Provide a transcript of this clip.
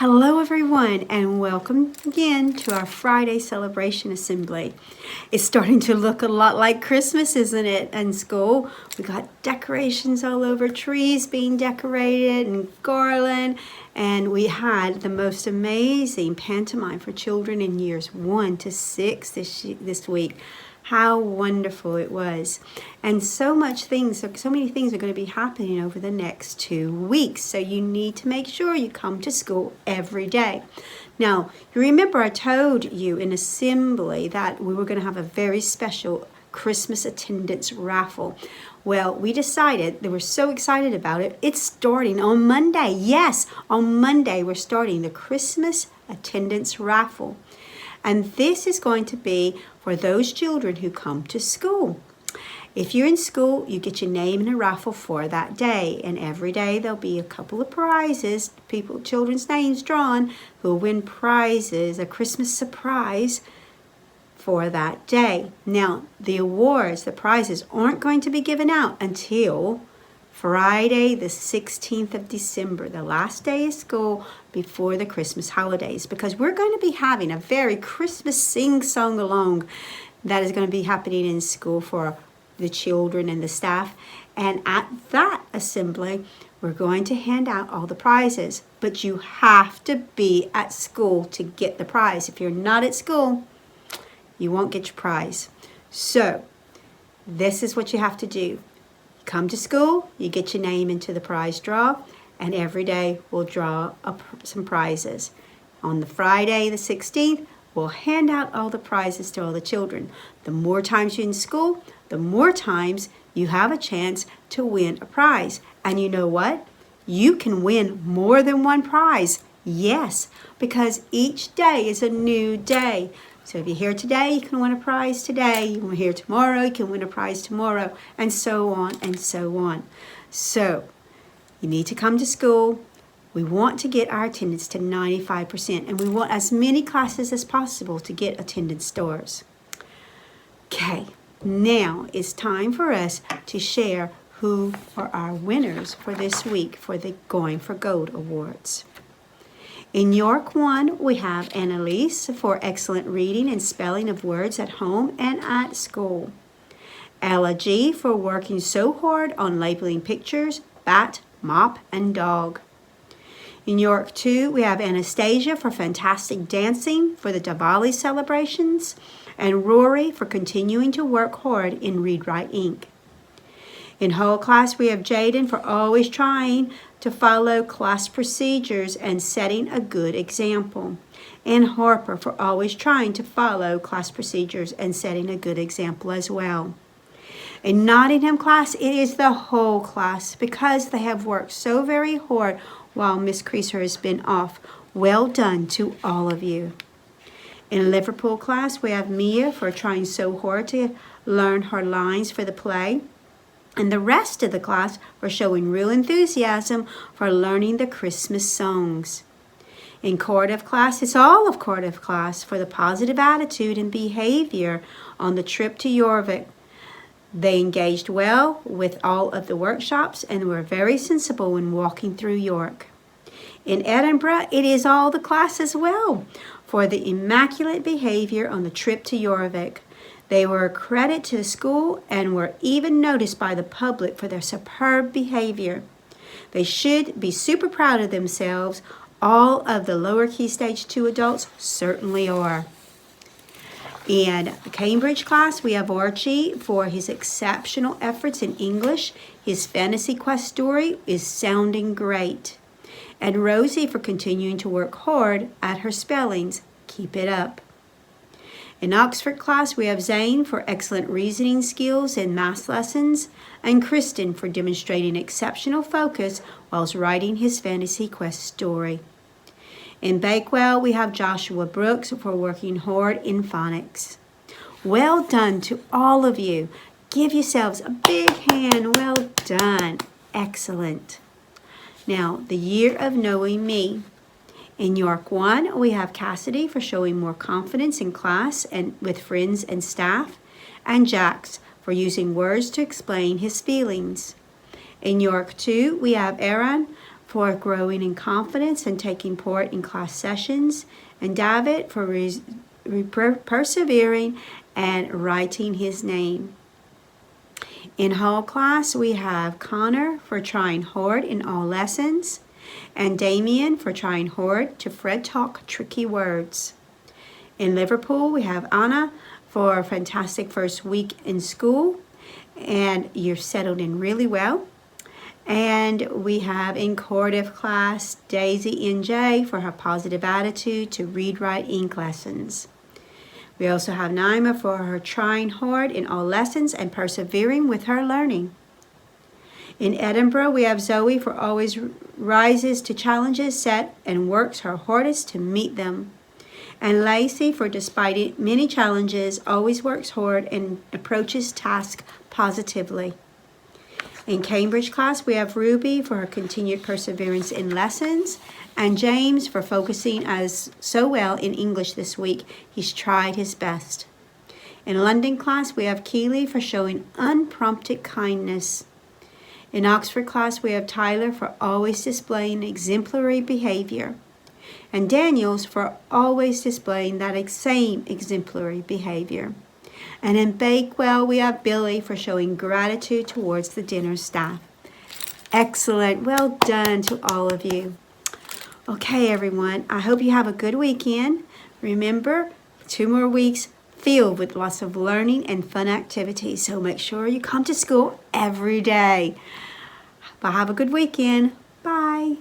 Hello everyone and welcome again to our Friday celebration assembly. It's starting to look a lot like Christmas, isn't it, in school? We got decorations all over, trees being decorated and garland, and we had the most amazing pantomime for children in years 1 to 6 this week. How wonderful it was. And so many things are going to be happening over the next 2 weeks. So you need to make sure you come to school every day. Now, you remember I told you in assembly that we were going to have a very special Christmas attendance raffle. Well, we decided, they were so excited about it, it's starting on Monday. Yes, on Monday we're starting the Christmas attendance raffle. And this is going to be for those children who come to school. If you're in school, you get your name in a raffle for that day. And every day there'll be a couple of prizes, children's names drawn, who will win prizes, a Christmas surprise for that day. Now, the awards, the prizes, aren't going to be given out until Friday, the 16th of December, the last day of school before the Christmas holidays, because we're going to be having a very Christmas sing-song along that is going to be happening in school for the children and the staff. And at that assembly, we're going to hand out all the prizes, but you have to be at school to get the prize. If you're not at school, you won't get your prize. So this is what you have to do. Come to school, you get your name into the prize draw, and every day we'll draw up some prizes. On the Friday, the 16th, we'll hand out all the prizes to all the children. The more times you're in school, the more times you have a chance to win a prize. And you know what? You can win more than one prize. Yes, because each day is a new day. So if you're here today, you can win a prize today. You're here tomorrow, you can win a prize tomorrow, and so on and so on. So you need to come to school. We want to get our attendance to 95%, and we want as many classes as possible to get attendance stars. Okay, now it's time for us to share who are our winners for this week for the Going for Gold Awards. In York 1, we have Annalise for excellent reading and spelling of words at home and at school. Ella G for working so hard on labeling pictures, bat, mop, and dog. In York 2, we have Anastasia for fantastic dancing for the Diwali celebrations, and Rory for continuing to work hard in Read Write Inc. In whole class, we have Jaden for always trying to follow class procedures and setting a good example, and Harper for always trying to follow class procedures and setting a good example as well. In Nottingham class, it is the whole class because they have worked so very hard while Miss Creaser has been off. Well done to all of you. In Liverpool class, we have Mia for trying so hard to learn her lines for the play, and the rest of the class for showing real enthusiasm for learning the Christmas songs. In Cardiff class, it's all of Cardiff class for the positive attitude and behavior on the trip to Jorvik. They engaged well with all of the workshops and were very sensible when walking through York. In Edinburgh, it is all the class as well for the immaculate behavior on the trip to Jorvik. They were a credit to the school and were even noticed by the public for their superb behavior. They should be super proud of themselves. All of the lower key stage 2 adults certainly are. In the Cambridge class, we have Archie for his exceptional efforts in English. His Fantasy Quest story is sounding great. And Rosie for continuing to work hard at her spellings. Keep it up. In Oxford class, we have Zane for excellent reasoning skills in math lessons, and Kristen for demonstrating exceptional focus whilst writing his Fantasy Quest story. In Bakewell, we have Joshua Brooks for working hard in phonics. Well done to all of you. Give yourselves a big hand. Well done. Excellent. Now, the year of knowing me. In York 1, we have Cassidy for showing more confidence in class and with friends and staff, and Jax for using words to explain his feelings. In York 2, we have Aaron for growing in confidence and taking part in class sessions, and David for persevering and writing his name. In hall class, we have Connor for trying hard in all lessons, and Damien for trying hard to Fred talk tricky words. In Liverpool, we have Anna for a fantastic first week in school, and you're settled in really well. And we have in Cardiff class, Daisy NJ for her positive attitude to read, write, ink lessons. We also have Naima for her trying hard in all lessons and persevering with her learning. In Edinburgh, we have Zoe for always rises to challenges set and works her hardest to meet them. And Lacey for despite many challenges, always works hard and approaches tasks positively. In Cambridge class, we have Ruby for her continued perseverance in lessons, and James for focusing as so well in English this week. He's tried his best. In London class, we have Keeley for showing unprompted kindness. In Oxford class, we have Tyler for always displaying exemplary behavior, and Daniels for always displaying that same exemplary behavior. And in Bakewell, we have Billy for showing gratitude towards the dinner staff. Excellent. Well done to all of you. Okay, everyone. I hope you have a good weekend. Remember, 2 more weeks filled with lots of learning and fun activities. So make sure you come to school every day. But have a good weekend. Bye.